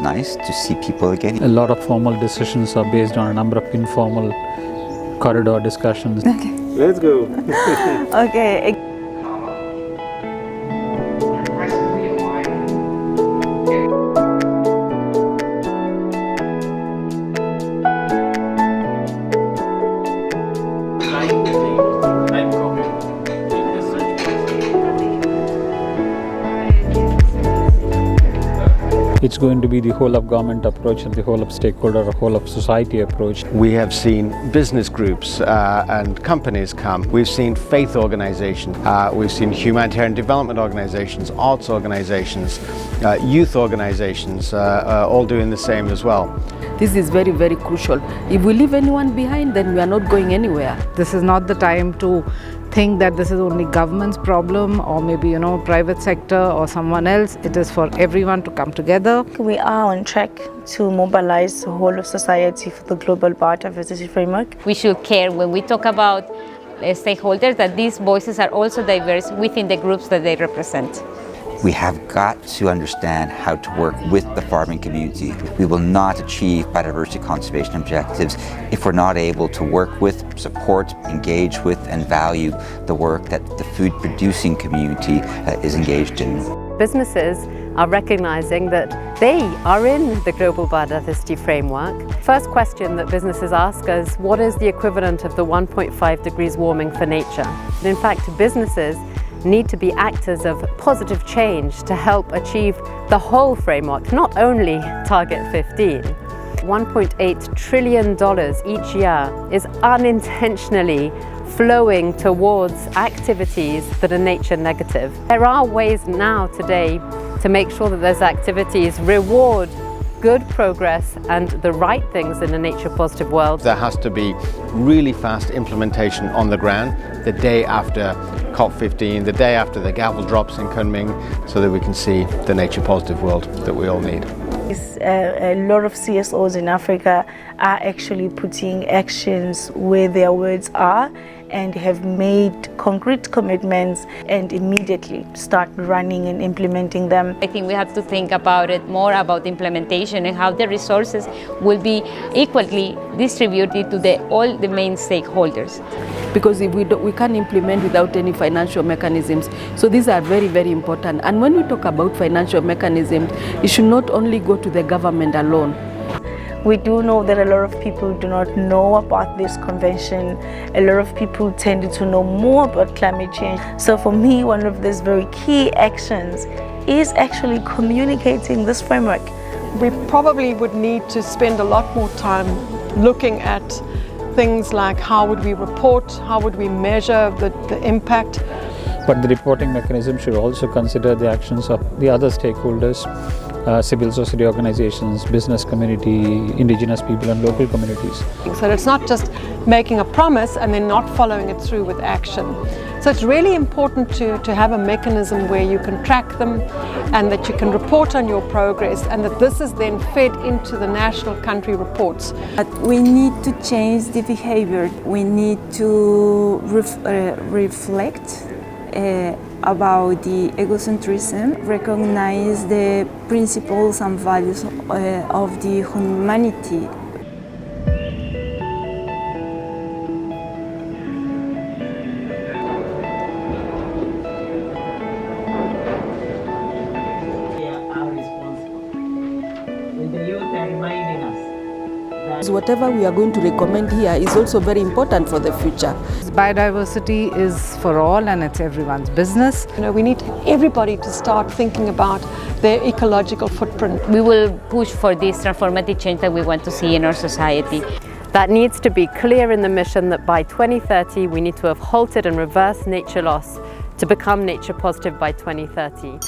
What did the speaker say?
nice to see people again. A lot of formal decisions are based on a number of informal corridor discussions. Okay. Let's go. Okay. It's going to be the whole of government approach and the whole of stakeholder, or whole of society approach. We have seen business groups and companies come. We've seen faith organizations. We've seen humanitarian development organizations, arts organizations, youth organizations, all doing the same as well. This is very, very crucial. If we leave anyone behind, then we are not going anywhere. This is not the time to think that this is only government's problem or maybe, private sector or someone else. It is for everyone to come together. We are on track to mobilize the whole of society for the Global Biodiversity Framework. We should care when we talk about stakeholders that these voices are also diverse within the groups that they represent. We have got to understand how to work with the farming community. We will not achieve biodiversity conservation objectives if we're not able to work with, support, engage with and value the work that the food producing community is engaged in. Businesses are recognizing that they are in the Global Biodiversity Framework. First question that businesses ask us, what is the equivalent of the 1.5 degrees warming for nature? And in fact, businesses need to be actors of positive change to help achieve the whole framework, not only Target 15. $1.8 trillion each year is unintentionally flowing towards activities that are nature negative. There are ways now today to make sure that those activities reward good progress and the right things in a nature positive world. There has to be really fast implementation on the ground the day after COP15, the day after the gavel drops in Kunming, so that we can see the nature positive world that we all need. A lot of CSOs in Africa are actually putting actions where their words are and have made concrete commitments and immediately start running and implementing them. I think we have to think about it more about implementation and how the resources will be equally distributed to all the main stakeholders. Because if we can't implement without any financial mechanisms. So these are very, very important. And when we talk about financial mechanisms, it should not only go to the government alone. We do know that a lot of people do not know about this convention. A lot of people tend to know more about climate change. So for me, one of these very key actions is actually communicating this framework. We probably would need to spend a lot more time looking at things like how would we report, how would we measure the impact. But the reporting mechanism should also consider the actions of the other stakeholders, civil society organizations, business community, indigenous people and local communities. So it's not just making a promise and then not following it through with action. So it's really important to have a mechanism where you can track them and that you can report on your progress and that this is then fed into the national country reports. But we need to change the behavior. We need to reflect about the egocentrism, recognize the principles and values of the humanity. Whatever we are going to recommend here is also very important for the future. Biodiversity is for all and it's everyone's business. We need everybody to start thinking about their ecological footprint. We will push for this transformative change that we want to see in our society. That needs to be clear in the mission that by 2030 we need to have halted and reversed nature loss to become nature positive by 2030.